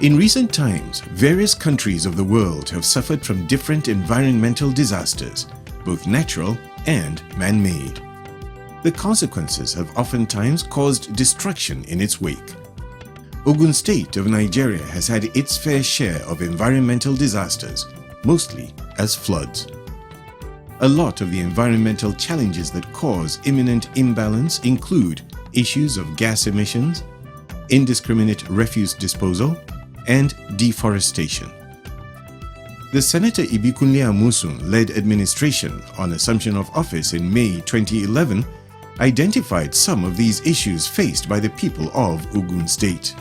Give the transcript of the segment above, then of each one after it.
In recent times, various countries of the world have suffered from different environmental disasters, both natural and man-made. The consequences have oftentimes caused destruction in its wake. Ogun State of Nigeria has had its fair share of environmental disasters, mostly as floods. A lot of the environmental challenges that cause imminent imbalance include issues of gas emissions, indiscriminate refuse disposal, and deforestation. The Senator Ibikunle Amosun-led administration, on assumption of office in May 2011, identified some of these issues faced by the people of Ogun State.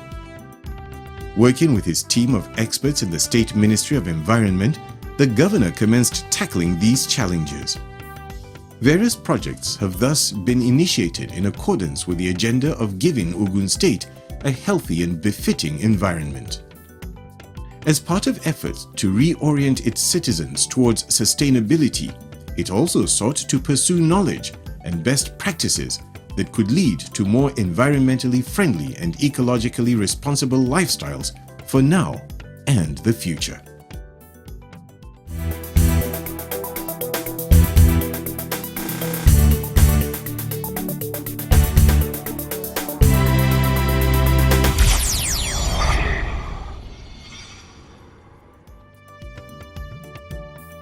Working with his team of experts in the State Ministry of Environment, the governor commenced tackling these challenges. Various projects have thus been initiated in accordance with the agenda of giving Ogun State a healthy and befitting environment. As part of efforts to reorient its citizens towards sustainability, it also sought to pursue knowledge and best practices that could lead to more environmentally friendly and ecologically responsible lifestyles for now and the future.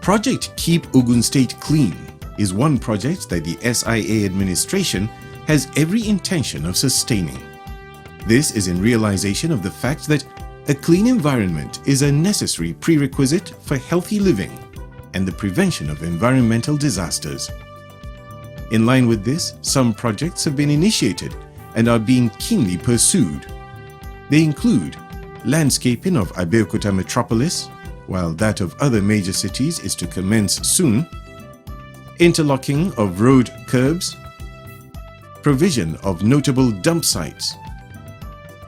Project Keep Ogun State Clean is one project that the SIA administration has every intention of sustaining. This is in realization of the fact that a clean environment is a necessary prerequisite for healthy living and the prevention of environmental disasters. In line with this, some projects have been initiated and are being keenly pursued. They include landscaping of Abeokuta metropolis, while that of other major cities is to commence soon, interlocking of road curbs, provision of notable dump sites,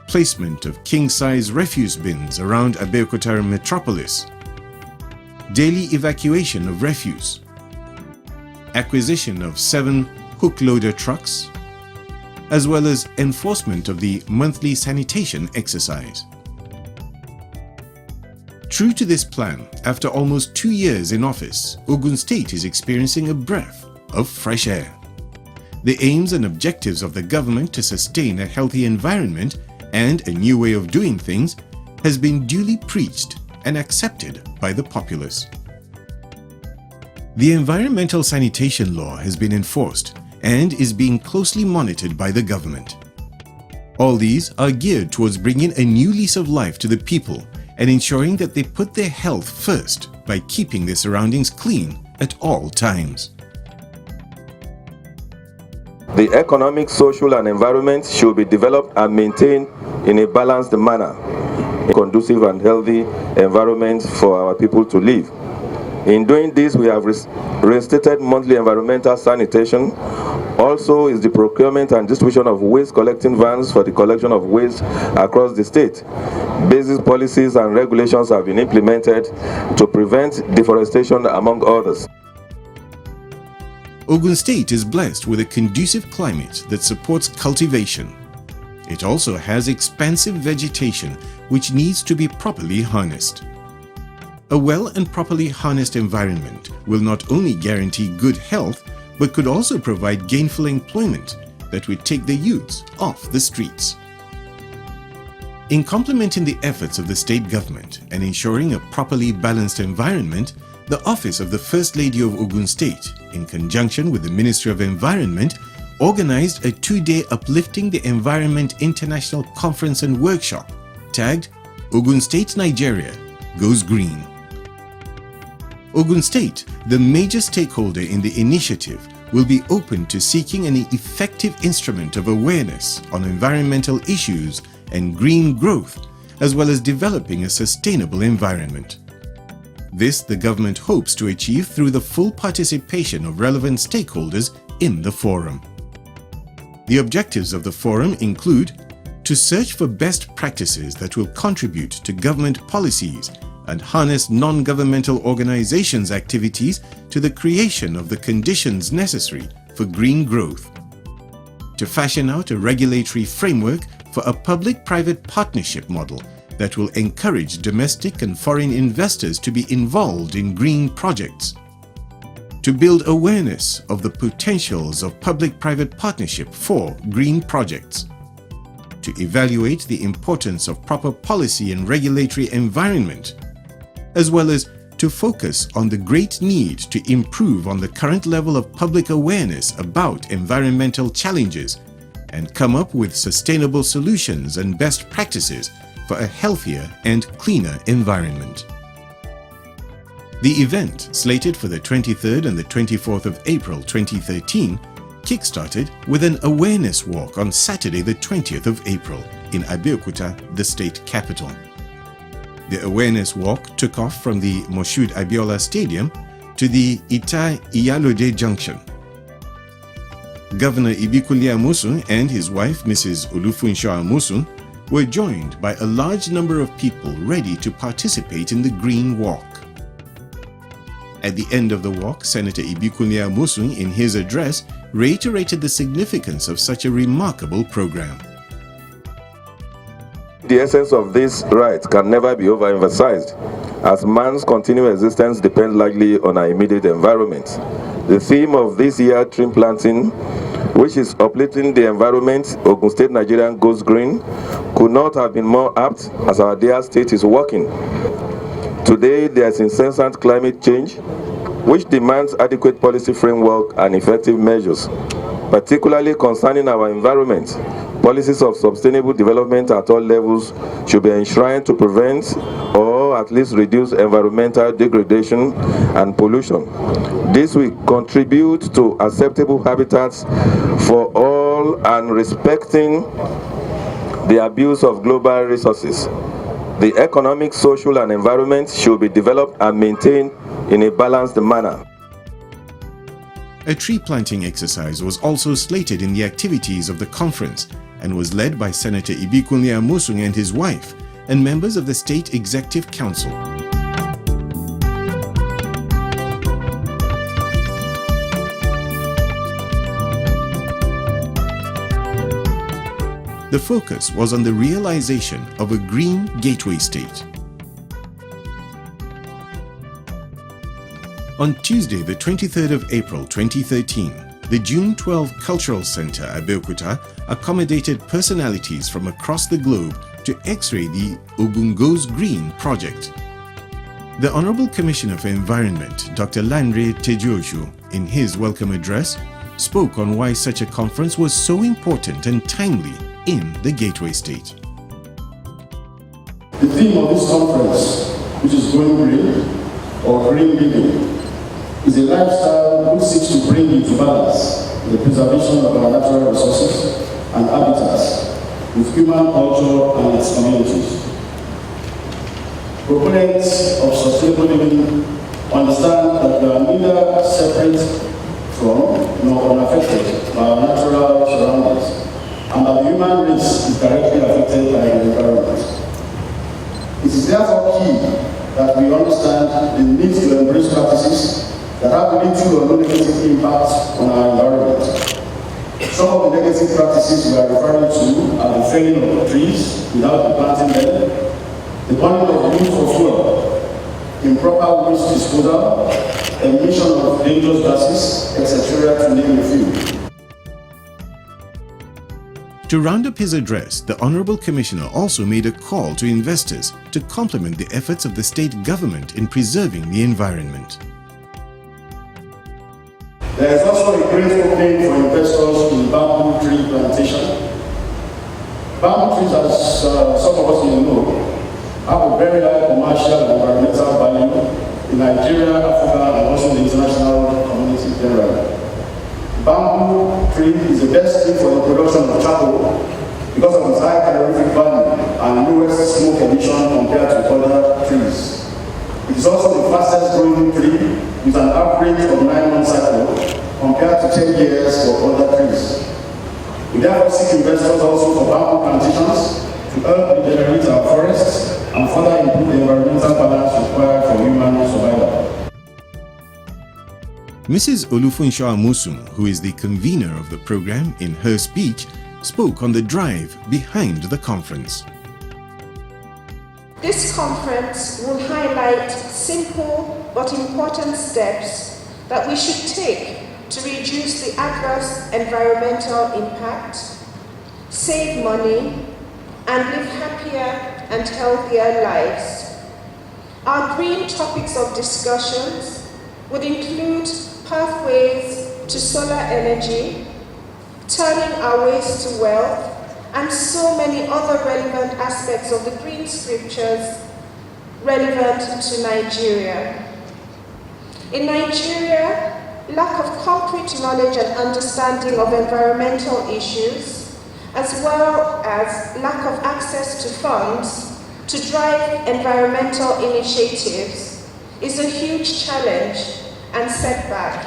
placement of king-size refuse bins around Abeokuta metropolis, daily evacuation of refuse, acquisition of 7 hook loader trucks, as well as enforcement of the monthly sanitation exercise. True to this plan, after almost 2 years in office, Ogun State is experiencing a breath of fresh air. The aims and objectives of the government to sustain a healthy environment and a new way of doing things has been duly preached and accepted by the populace. The environmental sanitation law has been enforced and is being closely monitored by the government. All these are geared towards bringing a new lease of life to the people and ensuring that they put their health first by keeping their surroundings clean at all times. The economic, social, and environment should be developed and maintained in a balanced manner, a conducive and healthy environment for our people to live. In doing this, we have reinstated monthly environmental sanitation. Also is the procurement and distribution of waste collecting vans for the collection of waste across the state. Basic policies and regulations have been implemented to prevent deforestation, among others. Ogun State is blessed with a conducive climate that supports cultivation. It also has expansive vegetation which needs to be properly harnessed. A well and properly harnessed environment will not only guarantee good health, but could also provide gainful employment that would take the youths off the streets. In complementing the efforts of the state government and ensuring a properly balanced environment, the Office of the First Lady of Ogun State, in conjunction with the Ministry of Environment, organized a 2-day Uplifting the Environment International Conference and Workshop tagged Ogun State, Nigeria Goes Green. Ogun State, the major stakeholder in the initiative, will be open to seeking an effective instrument of awareness on environmental issues and green growth, as well as developing a sustainable environment. This the government hopes to achieve through the full participation of relevant stakeholders in the forum. The objectives of the forum include to search for best practices that will contribute to government policies and harness non-governmental organizations' activities to the creation of the conditions necessary for green growth, to fashion out a regulatory framework for a public-private partnership model that will encourage domestic and foreign investors to be involved in green projects, to build awareness of the potentials of public-private partnership for green projects, to evaluate the importance of proper policy and regulatory environment, as well as to focus on the great need to improve on the current level of public awareness about environmental challenges and come up with sustainable solutions and best practices for a healthier and cleaner environment. The event, slated for the 23rd and the 24th of April 2013, kick-started with an awareness walk on Saturday the 20th of April in Ibikunle, the state capital. The awareness walk took off from the Moshood Abiola Stadium to the Itai Iyalode Junction. Governor Ibikunle Amosun and his wife, Mrs. Olufunsho Amosun, were joined by a large number of people ready to participate in the Green Walk. At the end of the walk, Senator Ibikunle Amosun, in his address, reiterated the significance of such a remarkable program. The essence of this right can never be overemphasized, as man's continued existence depends largely on our immediate environment. The theme of this year, tree planting, which is uplifting the environment, Ogun State Nigerian goes green, could not have been more apt as our dear state is working. Today, there is incessant climate change, which demands adequate policy framework and effective measures, particularly concerning our environment. Policies of sustainable development at all levels should be enshrined to prevent or at least reduce environmental degradation and pollution. This will contribute to acceptable habitats for all and respecting the abuse of global resources. The economic, social, and environment should be developed and maintained in a balanced manner. A tree planting exercise was also slated in the activities of the conference and was led by Senator Ibikunle Amosun and his wife and members of the State Executive Council. The focus was on the realization of a green gateway state. On Tuesday, the 23rd of April 2013, the June 12 Cultural Center, Abeokuta, accommodated personalities from across the globe to x-ray the Ogun Goes Green project. The Honorable Commissioner for Environment, Dr. Lanre Tejuoju, in his welcome address, spoke on why such a conference was so important and timely in the Gateway State. The theme of this conference, which is Going Green or Green Living, is a lifestyle which seeks to bring into balance the preservation of our natural resources and habitats with human culture and its communities. Proponents of sustainable living understand that we are neither separate from nor unaffected by our natural surroundings, and that the human race is directly affected by the environment. It is therefore key that we understand the need to embrace practices that have little or no negative impact on our environment. Some of the negative practices we are referring to are the felling of trees without planting them, the burning of wood for fuel, improper waste disposal, emission of dangerous gases, etc., to name a few. To round up his address, the Honorable Commissioner also made a call to investors to complement the efforts of the state government in preserving the environment. There is also a great opening for investors in bamboo tree plantation. Bamboo trees, as some of us may know, have a very high commercial and environmental value in Nigeria, Africa, and also the international community generally. Bamboo tree is the best tree for the production of charcoal because of its high calorific value and lowest smoke emission compared to other trees. It is also the fastest growing tree with an average of 9-month cycle compared to 10 years for other trees. We therefore seek investors also for bamboo plantations to help regenerate our forests and further improve the environmental balance required for human survival. Mrs. Olufunsho Amosun, who is the convener of the program, in her speech, spoke on the drive behind the conference. This conference will highlight simple but important steps that we should take to reduce the adverse environmental impact, save money, and live happier and healthier lives. Our green topics of discussions would include pathways to solar energy, turning our waste to wealth, and so many other relevant aspects of the green scriptures relevant to Nigeria. In Nigeria, lack of concrete knowledge and understanding of environmental issues, as well as lack of access to funds to drive environmental initiatives, is a huge challenge and setback,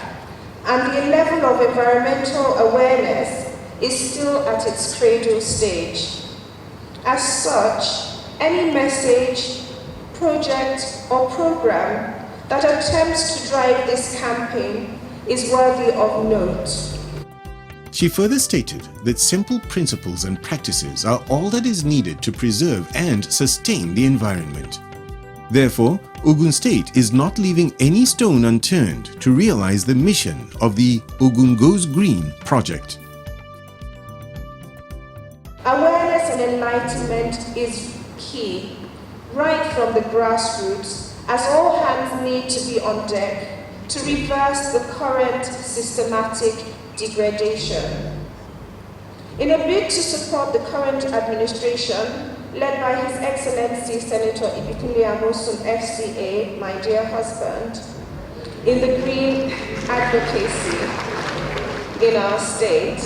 and the level of environmental awareness is still at its cradle stage. As such, any message, project, or program that attempts to drive this campaign is worthy of note. She further stated that simple principles and practices are all that is needed to preserve and sustain the environment. Therefore, Ogun State is not leaving any stone unturned to realize the mission of the Ogun Goes Green project. Awareness and enlightenment is key, right from the grassroots, as all hands need to be on deck to reverse the current systematic degradation. In a bid to support the current administration, led by His Excellency Senator Ibikunle Amosun FCA, my dear husband, in the green advocacy in our state,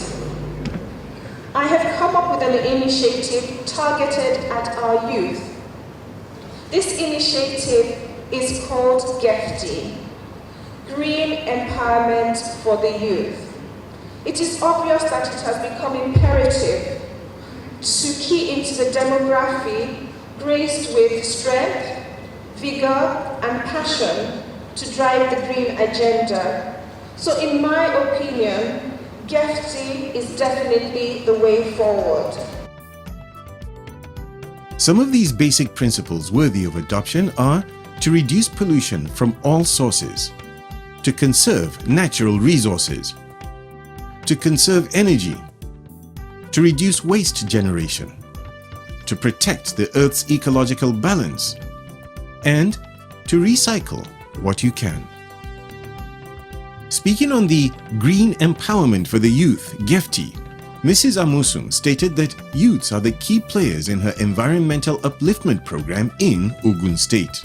I have come up with an initiative targeted at our youth. This initiative is called GEFTI, Green Empowerment for the Youth. It is obvious that it has become imperative to key into the demography graced with strength, vigor, and passion to drive the green agenda. So in my opinion, GEFTI is definitely the way forward. Some of these basic principles worthy of adoption are to reduce pollution from all sources, to conserve natural resources, to conserve energy, to reduce waste generation, to protect the Earth's ecological balance, and to recycle what you can. Speaking on the Green Empowerment for the Youth, GEFTI, Mrs. Amosun stated that youths are the key players in her environmental upliftment program in Ogun State.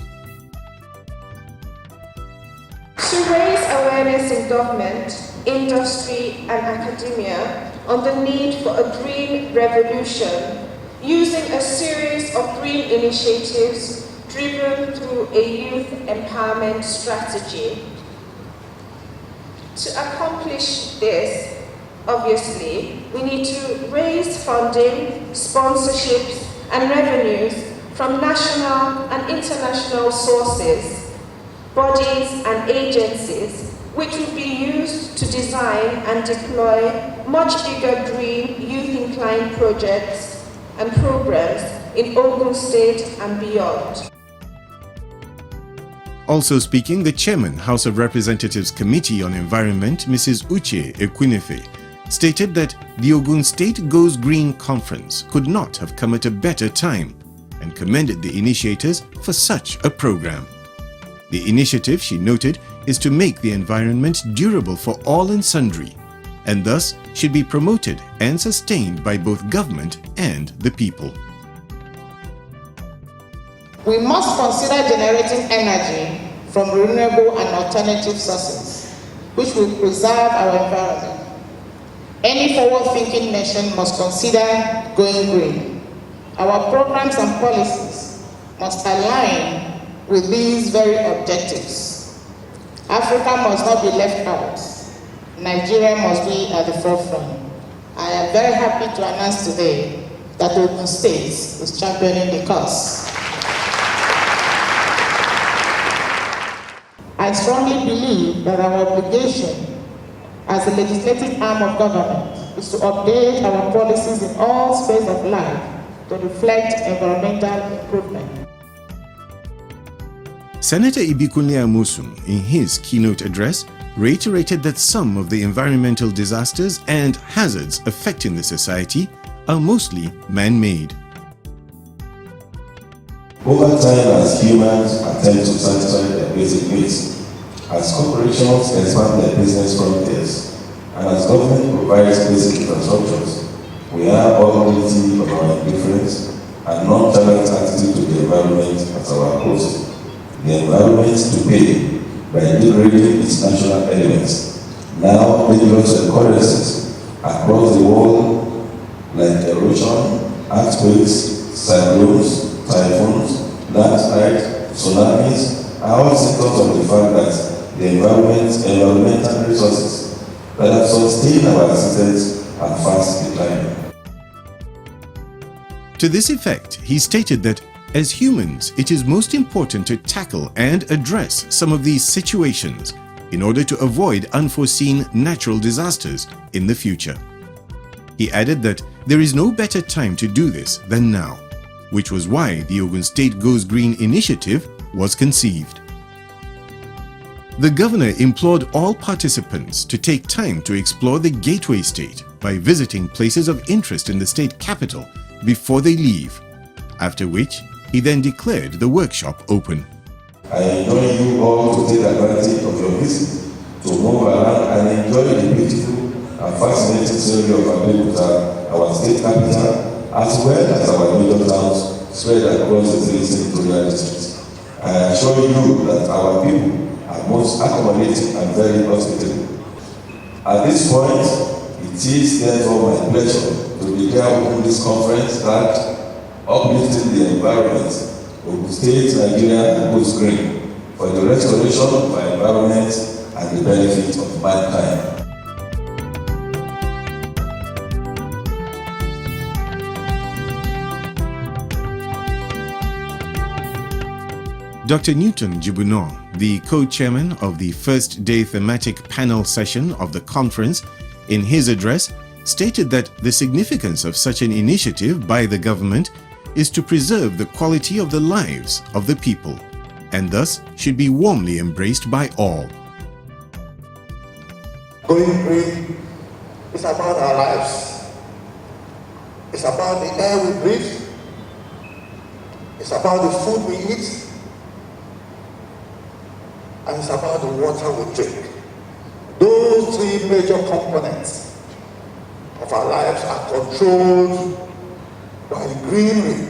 To raise awareness in government, industry, and academia on the need for a green revolution, using a series of green initiatives driven through a youth empowerment strategy. To accomplish this, obviously, we need to raise funding, sponsorships, and revenues from national and international sources, bodies, and agencies, which will be used to design and deploy much bigger green, youth-inclined projects and programs in Ogun State and beyond. Also speaking, the Chairman, House of Representatives Committee on Environment, Mrs. Uche Ekwinefe, stated that the Ogun State Goes Green Conference could not have come at a better time and commended the initiators for such a program. The initiative, she noted, is to make the environment durable for all and sundry, and thus should be promoted and sustained by both government and the people. We must consider generating energy from renewable and alternative sources, which will preserve our environment. Any forward-thinking nation must consider going green. Our programs and policies must align with these very objectives. Africa must not be left out. Nigeria must be at the forefront. I am very happy to announce today that Ogun State is championing the cause. I strongly believe that our obligation as the legislative arm of government is to update our policies in all spheres of life to reflect environmental improvement. Senator Ibikunle Amosun, in his keynote address, reiterated that some of the environmental disasters and hazards affecting the society are mostly man-made. Over time, as humans attempt to satisfy their basic needs, as corporations expand their business frontiers, and as government provides basic infrastructures, we are all guilty of our indifference and nonchalant attitude to the environment as our host. The environment to pay by degrading its natural elements. Now, dangerous occurrences across the world, like erosion, earthquakes, cyclones, typhoons, landslide, tsunamis, are all symptoms of the fact that the environmental resources that have sustained our existence are fast declining. To this effect, he stated that as humans, it is most important to tackle and address some of these situations in order to avoid unforeseen natural disasters in the future. He added that there is no better time to do this than now, which was why the Ogun State Goes Green initiative was conceived. The governor implored all participants to take time to explore the Gateway State by visiting places of interest in the state capital before they leave, after which he then declared the workshop open. I enjoin you all to take advantage of your visit, to move around and enjoy the beautiful and fascinating scenery of Ibikunle, our state capital, as well as our major towns spread across the three senatorial districts. I assure you that our people are most accommodating and very hospitable. At this point, it is therefore my pleasure to declare open this conference that uplifting the environment, Ogun State, Nigeria goes green for the restoration of our environment and the benefit of mankind. Dr. Newton Jibuno, the co-chairman of the first day thematic panel session of the conference, in his address, stated that the significance of such an initiative by the government is to preserve the quality of the lives of the people, and thus should be warmly embraced by all. Going green is about our lives. It's about the air we breathe. It's about the food we eat. And it's about the water we drink. Those three major components of our lives are controlled by the greenery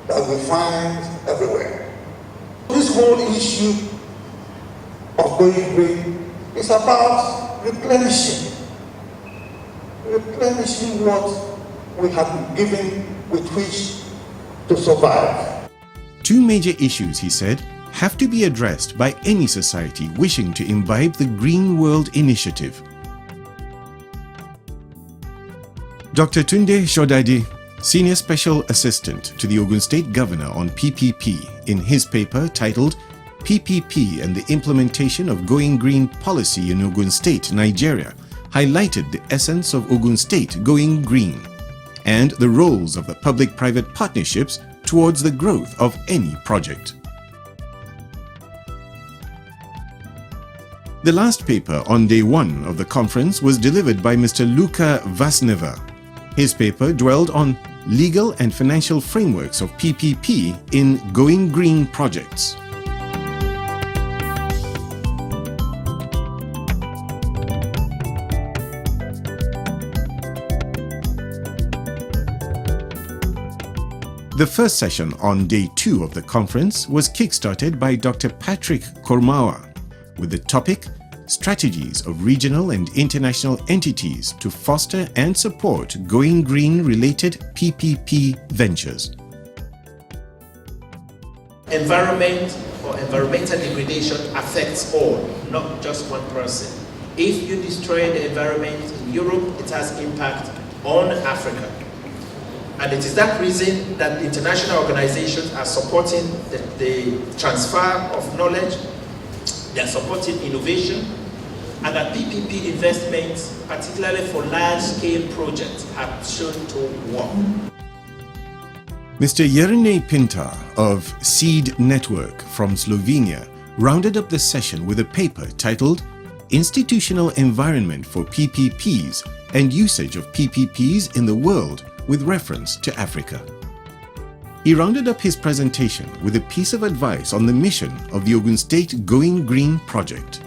that we find everywhere. This whole issue of going green is about replenishing what we have been given with which to survive. Two major issues, he said, have to be addressed by any society wishing to imbibe the Green World Initiative. Dr. Tunde Shodadi, Senior Special Assistant to the Ogun State Governor on PPP, in his paper titled PPP and the Implementation of Going Green Policy in Ogun State, Nigeria, highlighted the essence of Ogun State going green and the roles of the public-private partnerships towards the growth of any project. The last paper on day one of the conference was delivered by Mr. Luca Vasneva. His paper dwelled on legal and financial frameworks of PPP in Going Green projects. The first session on day 2 of the conference was kick-started by Dr. Patrick Kormawa with the topic Strategies of Regional and International Entities to Foster and Support Going Green-related PPP Ventures. Environment or environmental degradation affects all, not just one person. If you destroy the environment in Europe, it has impact on Africa. And it is that reason that international organizations are supporting the transfer of knowledge, they are supporting innovation, and that PPP investments, particularly for large-scale projects, have shown to work. Mr. Jernej Pintar of Seed Network from Slovenia rounded up the session with a paper titled Institutional Environment for PPPs and Usage of PPPs in the World with reference to Africa. He rounded up his presentation with a piece of advice on the mission of the Ogun State Going Green project.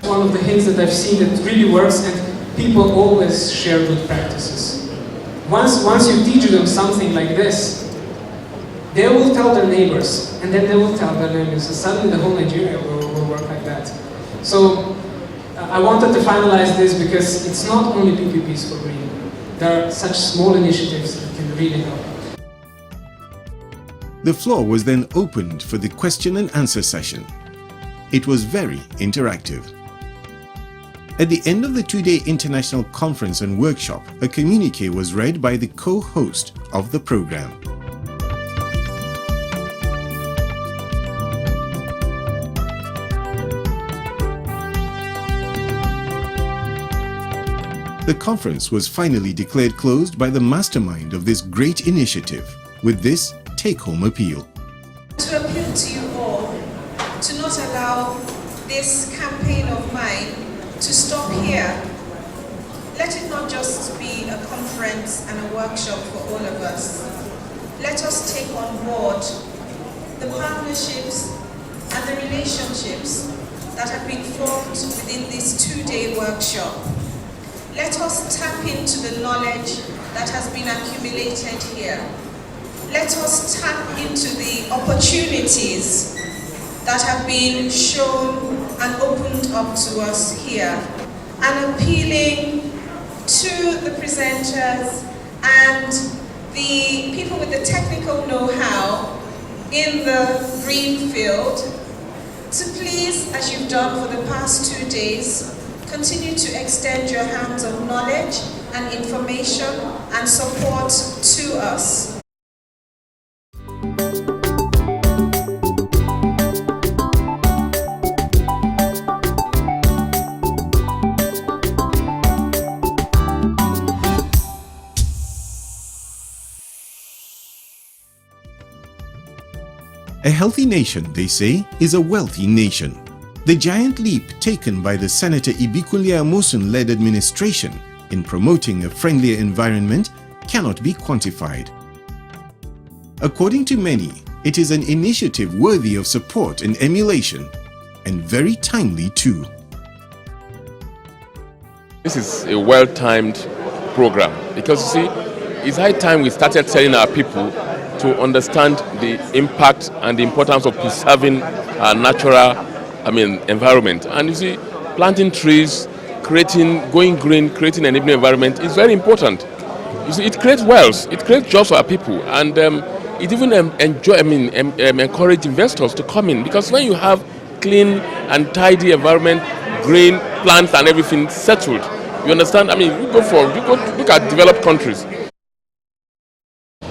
One of the things that I've seen that really works, and people always share good practices. Once you teach them something like this, they will tell their neighbors, and then they will tell their neighbors, and suddenly the whole Nigeria will work like that. So I wanted to finalize this because it's not only PPPs for green. There are such small initiatives that can really help. The floor was then opened for the question and answer session. It was very interactive. At the end of the two-day international conference and workshop, a communique was read by the co-host of the program. The conference was finally declared closed by the mastermind of this great initiative with this take-home appeal. To appeal to you all to not allow this campaign of mine to stop here. Let it not just be a conference and a workshop for all of us. Let us take on board the partnerships and the relationships that have been formed within this two-day workshop. Let us tap into the knowledge that has been accumulated here. Let us tap into the opportunities that have been shown and opened up to us here, and appealing to the presenters and the people with the technical know-how in the green field to please, as you've done for the past 2 days, continue to extend your hands of knowledge and information and support to us. A healthy nation, they say, is a wealthy nation. The giant leap taken by the Senator Ibikunle Amosun-led administration in promoting a friendlier environment cannot be quantified. According to many, it is an initiative worthy of support and emulation, and very timely too. This is a well-timed program because, you see, it's high time we started telling our people to understand the impact and the importance of preserving our natural environment. And you see, planting trees, going green, creating an enabling environment is very important. You see, it creates wealth, it creates jobs for our people, and it even encourage investors to come in, because when you have clean and tidy environment, green plants and everything settled, you understand? You go look at developed countries.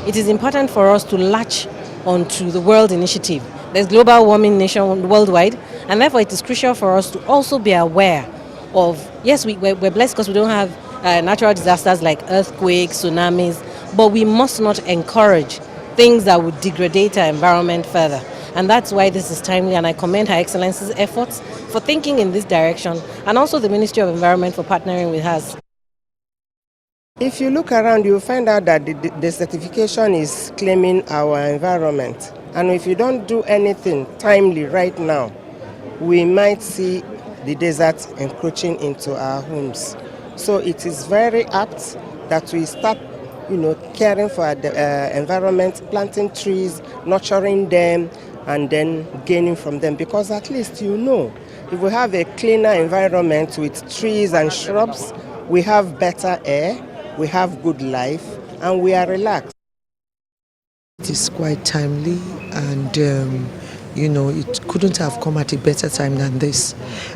It is important for us to latch onto the world initiative. There's global warming worldwide, and therefore it is crucial for us to also be aware of, yes, we're blessed because we don't have natural disasters like earthquakes, tsunamis, but we must not encourage things that would degrade our environment further. And that's why this is timely, and I commend Her Excellency's efforts for thinking in this direction, and also the Ministry of Environment for partnering with us. If you look around, you'll find out that the certification is claiming our environment. And if you don't do anything timely right now, we might see the desert encroaching into our homes. So it is very apt that we start, caring for the environment, planting trees, nurturing them, and then gaining from them. Because at least if we have a cleaner environment with trees and shrubs, we have better air, we have good life, and we are relaxed. It is quite timely, and it couldn't have come at a better time than this.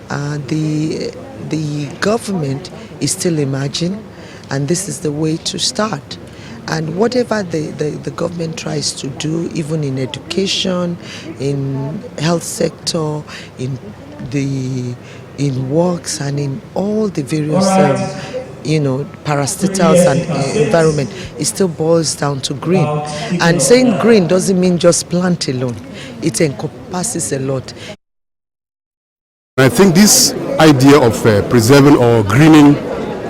The government is still emerging, and this is the way to start. And whatever the government tries to do, even in education, in health sector, in works, and in all the various parastatals and environment, it still boils down to green. And saying green doesn't mean just plant alone. It encompasses a lot. I think this idea of preserving or greening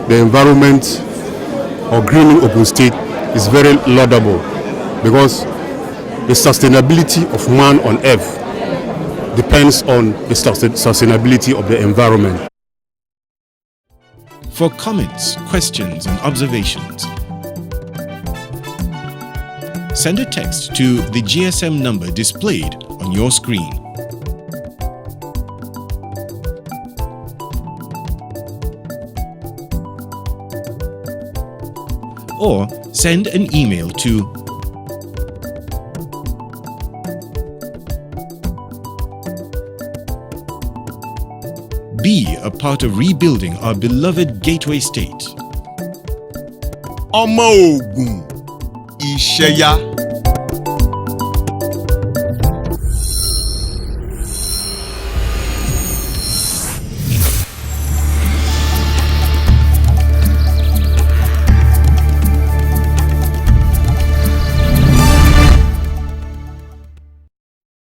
the environment or greening Ogun State is very laudable, because the sustainability of man on earth depends on the sustainability of the environment. For comments, questions, and observations, send a text to the GSM number displayed on your screen. Or send an email to be a part of rebuilding our beloved gateway state. Ọmọ Ogun, Ìṣẹ̀yà.